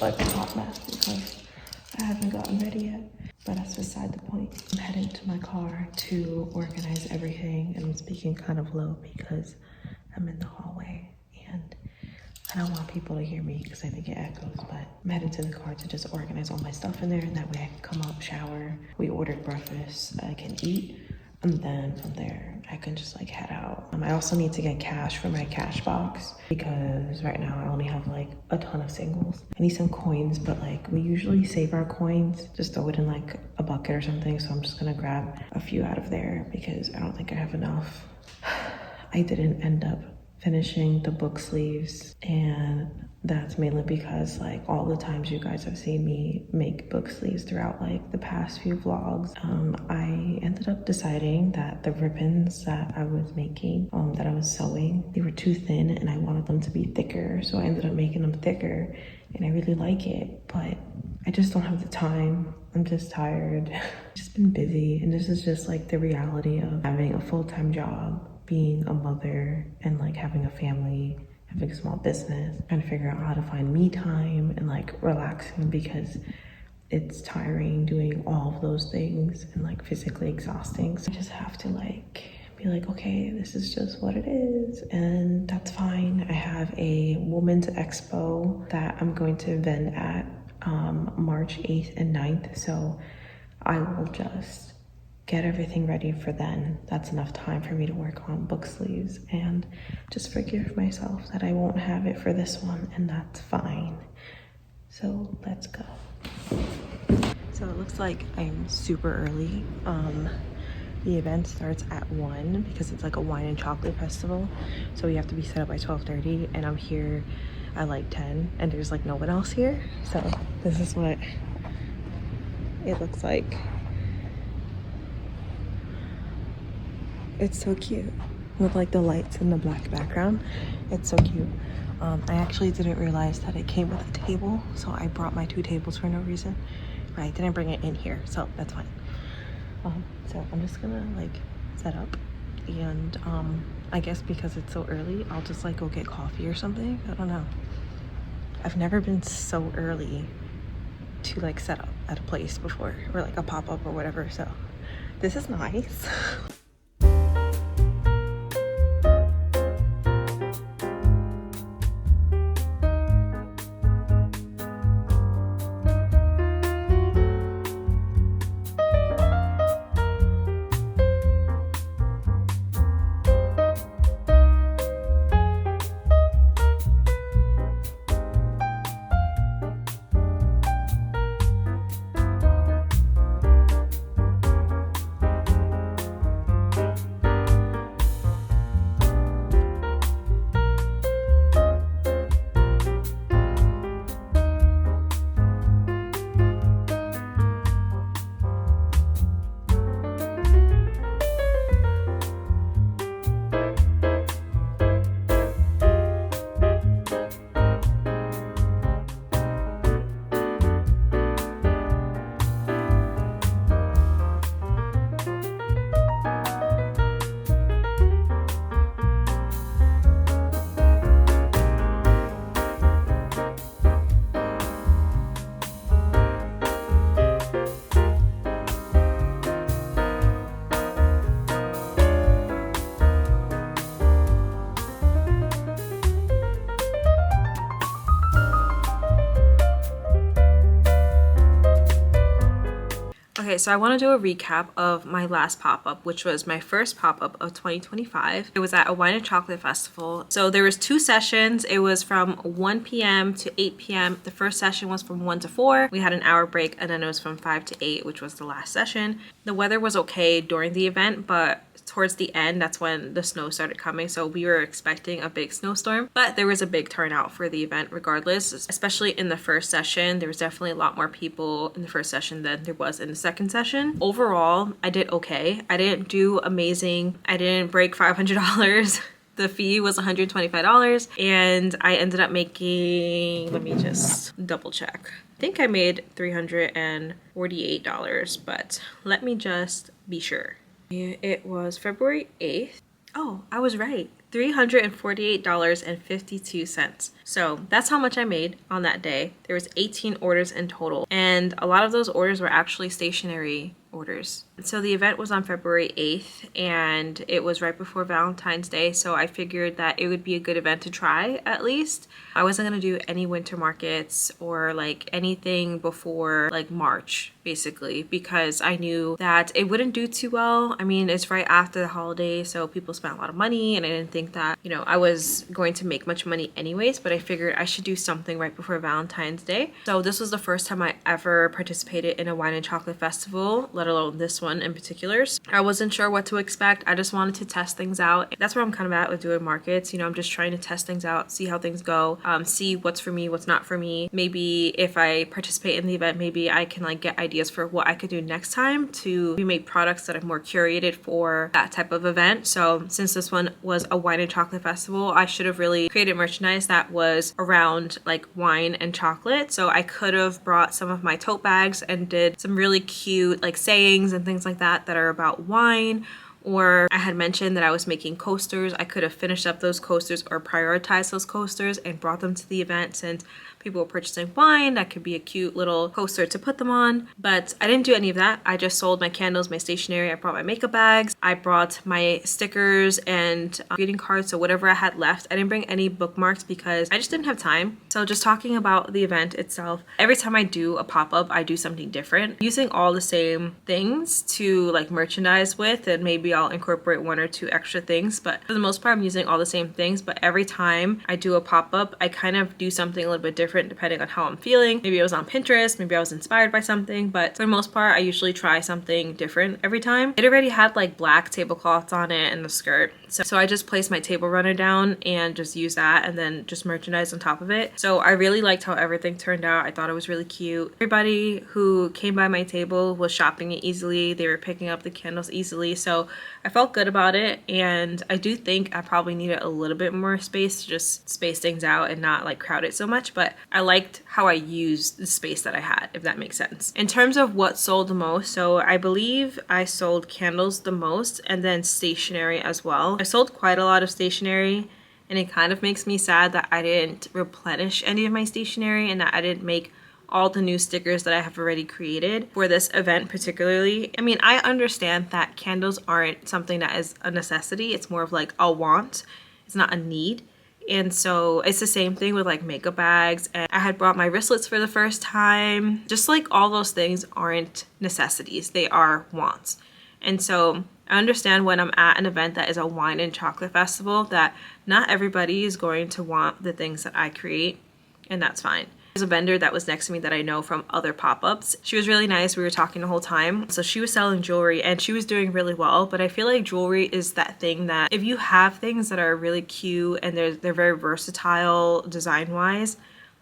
like a hot mess because I haven't gotten ready yet. But that's beside the point. I'm heading to my car to organize everything, and I'm speaking kind of low because I'm in the hallway and I don't want people to hear me because I think it echoes, but I'm headed to the car to just organize all my stuff in there, and that way I can come up, shower. We ordered breakfast, I can eat, and then from there I can just like head out. I also need to get cash for my cash box because right now I only have like a ton of singles. I need some coins, but like we usually save our coins, just throw it in like a bucket or something. So I'm just gonna grab a few out of there because I don't think I have enough. I didn't end up finishing the book sleeves, and that's mainly because like all the times you guys have seen me make book sleeves throughout like the past few vlogs, I ended up deciding that the ribbons that I was making, that I was sewing, they were too thin and I wanted them to be thicker, so I ended up making them thicker, and I really like it, but I just don't have the time. I'm just tired. Just been busy, and this is just like the reality of having a full-time job, being a mother, and like having a family, having a small business, trying to figure out how to find me time and like relaxing, because it's tiring doing all of those things and like physically exhausting. So I just have to like be like, okay, this is just what it is, and that's fine. I have a women's expo that I'm going to event at March 8th and 9th, so I will just get everything ready for then. That's enough time for me to work on book sleeves and just forgive myself that I won't have it for this one, and that's fine. So let's go. So it looks like I'm super early. The event starts at 1 because it's like a wine and chocolate festival, so we have to be set up by 12:30, and I'm here at like 10 and there's like no one else here. So this is what it looks like. It's so cute with like the lights and the black background. It's so cute. I actually didn't realize that it came with a table, so I brought my 2 tables for no reason. I didn't bring it in here, so that's fine. So I'm just gonna like set up, and I guess because it's so early, I'll just like go get coffee or something. I don't know. I've never been so early to like set up at a place before, or like a pop-up or whatever, so this is nice. Okay, so I want to do a recap of my last pop-up, which was my first pop-up of 2025. It was at a wine and chocolate festival. So there was 2 sessions. It was from 1 p.m. to 8 p.m. The first session was from 1 to 4. We had an hour break, and then it was from 5 to 8, which was the last session. The weather was okay during the event, but towards the end, that's when the snow started coming, so we were expecting a big snowstorm, but there was a big turnout for the event regardless. Especially in the first session, there was definitely a lot more people in the first session than there was in the second session. Overall, I did okay. I didn't do amazing. I didn't break $500. The fee was $125, and I ended up making, let me just double check. I think I made $348, but let me just be sure. It was February 8th. Oh, I was right. $348.52. So that's how much I made on that day. There was 18 orders in total, and a lot of those orders were actually stationery orders. So the event was on February 8th, and it was right before Valentine's Day, so I figured that it would be a good event to try at least. I wasn't gonna do any winter markets or like anything before like March, basically, because I knew that it wouldn't do too well. I mean, it's right after the holiday, so people spent a lot of money, and I didn't think that, you know, I was going to make much money anyways, but I figured I should do something right before Valentine's Day. So this was the first time I ever participated in a wine and chocolate festival, let alone this one in particulars. I wasn't sure what to expect. I just wanted to test things out. That's where I'm kind of at with doing markets. You know, I'm just trying to test things out, see how things go, see what's for me, what's not for me. Maybe if I participate in the event, maybe I can like get ideas for what I could do next time to make products that are more curated for that type of event. So since this one was a wine and chocolate festival, I should have really created merchandise that was around like wine and chocolate. So I could have brought some of my tote bags and did some really cute like sayings and things like that that are about wine. Or I had mentioned that I was making coasters. I could have finished up those coasters or prioritized those coasters and brought them to the event, since people were purchasing wine. That could be a cute little coaster to put them on. But I didn't do any of that. I just sold my candles, my stationery. I brought my makeup bags. I brought my stickers and greeting cards. So whatever I had left. I didn't bring any bookmarks because I just didn't have time. So just talking about the event itself, every time I do a pop-up, I do something different. Using all the same things to like merchandise with, and maybe I'll incorporate one or two extra things. But for the most part, I'm using all the same things. But every time I do a pop-up, I kind of do something a little bit different depending on how I'm feeling. Maybe I was on Pinterest, maybe I was inspired by something, but for the most part, I usually try something different every time. It already had like black tablecloths on it and the skirt. So I just placed my table runner down and just use that, and then just merchandise on top of it. So I really liked how everything turned out. I thought it was really cute. Everybody who came by my table was shopping it easily. They were picking up the candles easily. So I felt good about it, and I do think I probably needed a little bit more space to just space things out and not like crowd it so much, but I liked how I used the space that I had, if that makes sense. In terms of what sold the most, so I believe I sold candles the most, and then stationery as well. I sold quite a lot of stationery, and it kind of makes me sad that I didn't replenish any of my stationery and that I didn't make all the new stickers that I have already created for this event particularly. I mean, I understand that candles aren't something that is a necessity. It's more of like a want. It's not a need. And so it's the same thing with like makeup bags. And I had brought my wristlets for the first time. Just like all those things aren't necessities. They are wants. And so I understand when I'm at an event that is a wine and chocolate festival that not everybody is going to want the things that I create, and that's fine. There's a vendor that was next to me that I know from other pop-ups. She was really nice. We were talking the whole time. So she was selling jewelry and she was doing really well, but I feel like jewelry is that thing that if you have things that are really cute and they're very versatile design-wise,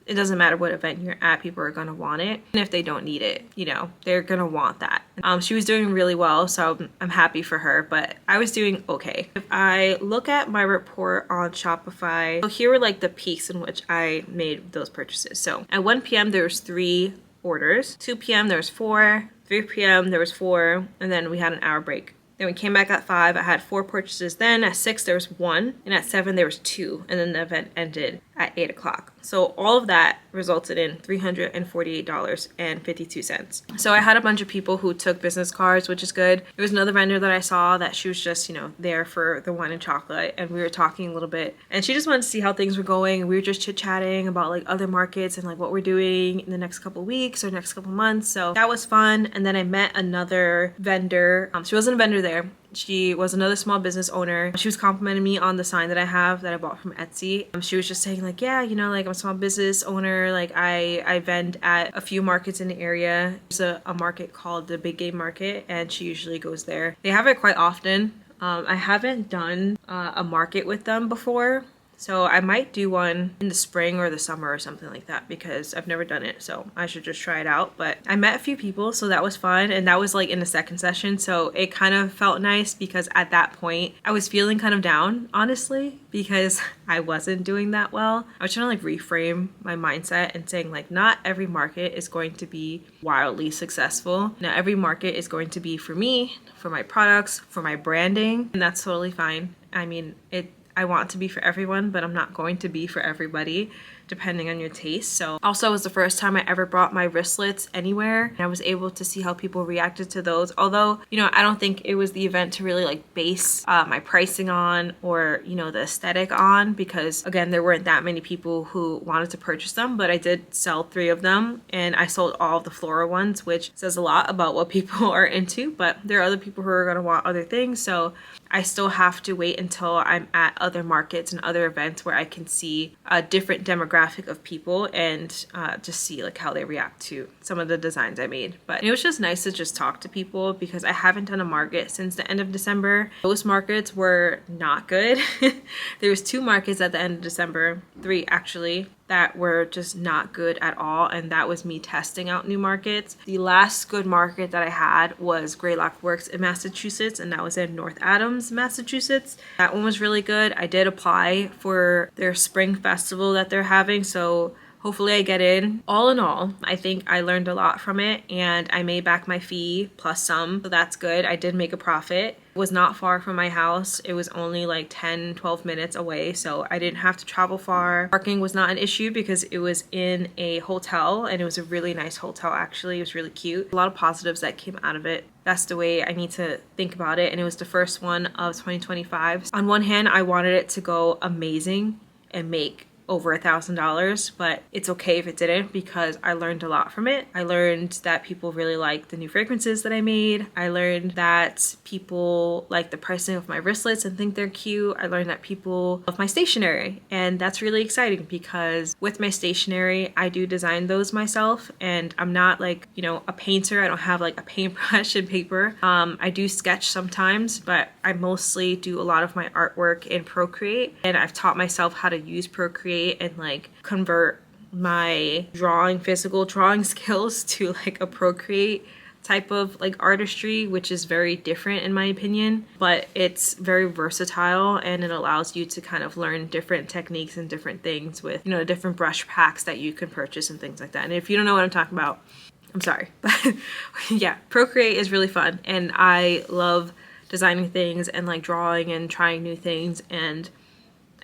it doesn't matter what event you're at, people are gonna want it. And if they don't need it, you know, they're gonna want that. She was doing really well, so I'm happy for her, but I was doing okay. If I look at my report on Shopify, so here were like the peaks in which I made those purchases. So at 1 p.m. there was 3 orders, 2 p.m. there was 4, 3 p.m. there was 4, and then we had an hour break. Then we came back at 5, I had 4 purchases. Then at 6 there was 1, and at 7 there was 2, and then the event ended at 8 o'clock. So all of that resulted in $348.52. So I had a bunch of people who took business cards, which is good. There was another vendor that I saw that she was just, you know, there for the wine and chocolate, and we were talking a little bit, and she just wanted to see how things were going. We were just chit-chatting about like other markets and like what we're doing in the next couple weeks or next couple months. So that was fun. And then I met another vendor. She wasn't a vendor there. She was another small business owner. She was complimenting me on the sign that I have that I bought from Etsy. She was just saying like, yeah, you know, like I'm a small business owner. Like I vend at a few markets in the area. There's a market called the Big Game Market, and she usually goes there. They have it quite often. I haven't done a market with them before, So I might do one in the spring or the summer or something like that because I've never done it. So I should just try it out. But I met a few people, so that was fun. And that was like in the second session. So it kind of felt nice because at that point I was feeling kind of down, honestly, because I wasn't doing that well. I was trying to like reframe my mindset and saying like not every market is going to be wildly successful. Now every market is going to be for me, for my products, for my branding, and that's totally fine. I mean, I want to be for everyone, but I'm not going to be for everybody depending on your taste. So also it was the first time I ever brought my wristlets anywhere, and I was able to see how people reacted to those. Although, you know, I don't think it was the event to really like base my pricing on or, you know, the aesthetic on, because again, there weren't that many people who wanted to purchase them, but I did sell 3 of them and I sold all of the floral ones, which says a lot about what people are into, but there are other people who are going to want other things. So I still have to wait until I'm at other markets and other events where I can see a different demographic of people and just see like how they react to some of the designs I made. But it was just nice to just talk to people because I haven't done a market since the end of December. Those markets were not good. There was 2 markets at the end of December, 3 actually, that were just not good at all, and that was me testing out new markets. The last good market that I had was Greylock Works in Massachusetts, and that was in North Adams, Massachusetts. That one was really good. I did apply for their spring festival that they're having, so hopefully I get in. All in all, I think I learned a lot from it and I made back my fee plus some, so that's good. I did make a profit. It was not far from my house. It was only like 10-12 minutes away, so I didn't have to travel far. Parking was not an issue because it was in a hotel, and it was a really nice hotel actually. It was really cute. A lot of positives that came out of it. That's the way I need to think about it, and it was the first one of 2025. On one hand, I wanted it to go amazing and make over $1,000, but it's okay if it didn't because I learned a lot from it. I learned that people really like the new fragrances that I made. I learned that people like the pricing of my wristlets and think they're cute. I learned that people love my stationery, and that's really exciting because with my stationery, I do design those myself, and I'm not like, you know, a painter. I don't have like a paintbrush and paper. I do sketch sometimes, but I mostly do a lot of my artwork in Procreate, and I've taught myself how to use Procreate and like convert my physical drawing skills to like a Procreate type of like artistry, which is very different in my opinion, but it's very versatile and it allows you to kind of learn different techniques and different things with, you know, different brush packs that you can purchase and things like that. And if you don't know what I'm talking about, I'm sorry, but yeah, Procreate is really fun and I love designing things and like drawing and trying new things, and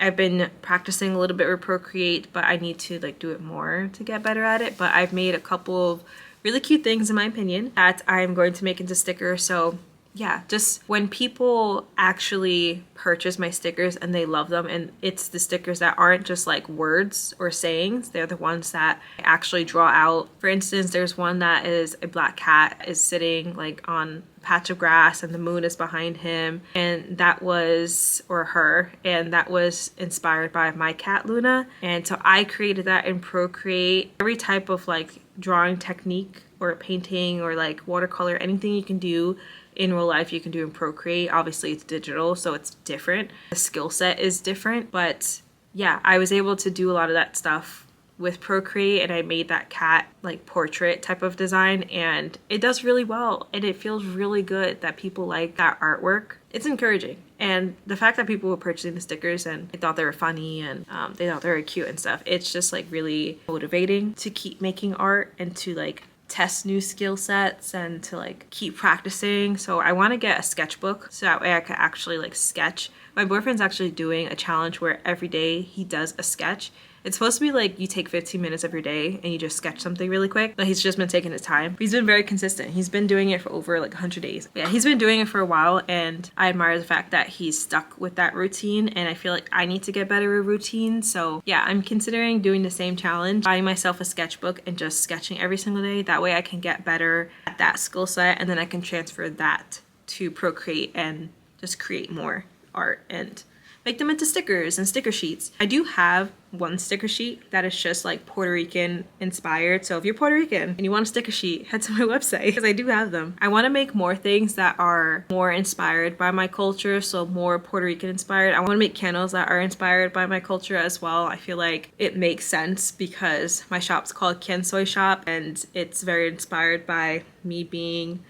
I've been practicing a little bit with Procreate, but I need to like do it more to get better at it. But I've made a couple of really cute things in my opinion that I'm going to make into stickers. So yeah, just when people actually purchase my stickers and they love them, and it's the stickers that aren't just like words or sayings, they're the ones that I actually draw out. For instance, there's one that is a black cat is sitting like on a patch of grass and the moon is behind him, and that was, or her, and that was inspired by my cat Luna. And so I created that in Procreate. Every type of like drawing technique or painting or like watercolor, anything you can do in real life you can do in Procreate. Obviously it's digital, so it's different. The skill set is different, but yeah, I was able to do a lot of that stuff with Procreate, and I made that cat like portrait type of design, and it does really well and it feels really good that people like that artwork. It's encouraging, and the fact that people were purchasing the stickers and they thought they were funny and they thought they were cute and stuff, it's just like really motivating to keep making art and to like test new skill sets and to like keep practicing. So I want to get a sketchbook so that way I could actually like sketch. My boyfriend's actually doing a challenge where every day he does a sketch. It's supposed to be like you take 15 minutes of your day and you just sketch something really quick, but he's just been taking his time. He's been very consistent. He's been doing it for over like 100 days. Yeah, he's been doing it for a while, and I admire the fact that he's stuck with that routine, and I feel like I need to get better at routine. So yeah, I'm considering doing the same challenge, buying myself a sketchbook and just sketching every single day. That way I can get better at that skill set, and then I can transfer that to Procreate and just create more art and make them into stickers and sticker sheets. I do have one sticker sheet that is just like Puerto Rican inspired. So if you're Puerto Rican and you want a sticker sheet, head to my website because I do have them. I want to make more things that are more inspired by my culture, so more Puerto Rican inspired. I want to make candles that are inspired by my culture as well. I feel like it makes sense because my shop's called Quien Soy Shoppe and it's very inspired by me being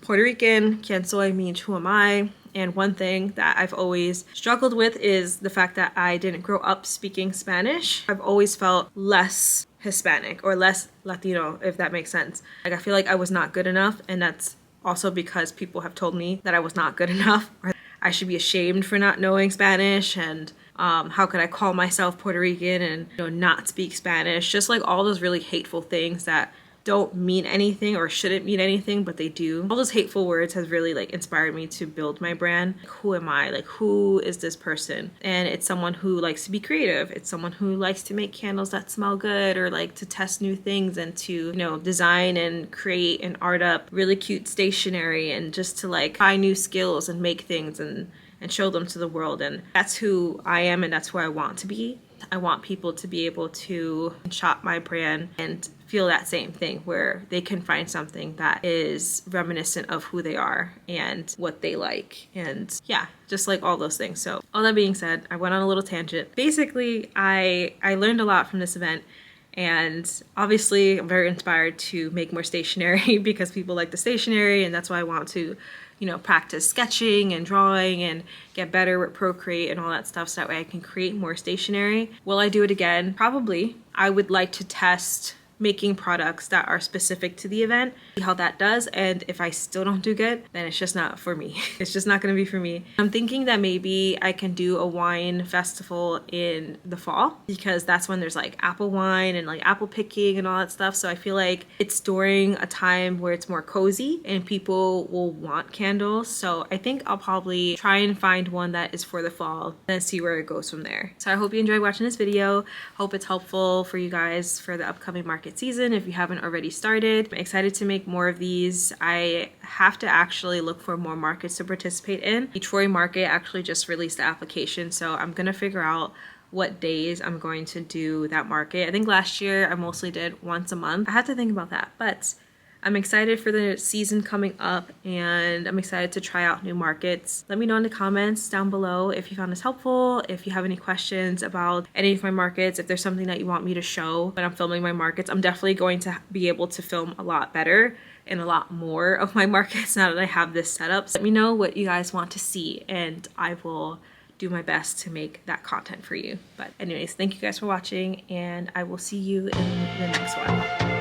Puerto Rican. Quien soy means who am I? And one thing that I've always struggled with is the fact that I didn't grow up speaking Spanish. I've always felt less Hispanic or less Latino, if that makes sense. Like I feel like I was not good enough, and that's also because people have told me that I was not good enough, or I should be ashamed for not knowing Spanish, and how could I call myself Puerto Rican and not speak Spanish? Just like all those really hateful things that don't mean anything or shouldn't mean anything, but they do. All those hateful words has really like inspired me to build my brand. Who am I? Like, who is this person? And it's someone who likes to be creative. It's someone who likes to make candles that smell good, or like to test new things and to, design and create and art up really cute stationery, and just to like try new skills and make things and show them to the world. And that's who I am, and that's who I want to be. I want people to be able to shop my brand and feel that same thing, where they can find something that is reminiscent of who they are and what they like, and yeah, just like all those things. So all that being said, I went on a little tangent. Basically, I learned a lot from this event, and obviously I'm very inspired to make more stationery because people like the stationery, and that's why I want to practice sketching and drawing and get better with Procreate and all that stuff, so that way I can create more stationery. Will I do it again? Probably. I would like to test making products that are specific to the event, see how that does, and if I still don't do good, then it's just not for me. It's just not gonna be for me. I'm thinking that maybe I can do a wine festival in the fall, because that's when there's like apple wine and like apple picking and all that stuff. So I feel like it's during a time where it's more cozy and people will want candles. So I think I'll probably try and find one that is for the fall and see where it goes from there. So I hope you enjoyed watching this video. Hope it's helpful for you guys for the upcoming market season if you haven't already started. I'm excited to make more of these. I have to actually look for more markets to participate in. The Troy market actually just released the application, so I'm gonna figure out what days I'm going to do that market. I think last year I mostly did once a month. I had to think about that, but I'm excited for the season coming up, and I'm excited to try out new markets. Let me know in the comments down below if you found this helpful, if you have any questions about any of my markets, if there's something that you want me to show when I'm filming my markets. I'm definitely going to be able to film a lot better and a lot more of my markets now that I have this set up. So let me know what you guys want to see, and I will do my best to make that content for you. But anyways, thank you guys for watching, and I will see you in the next one.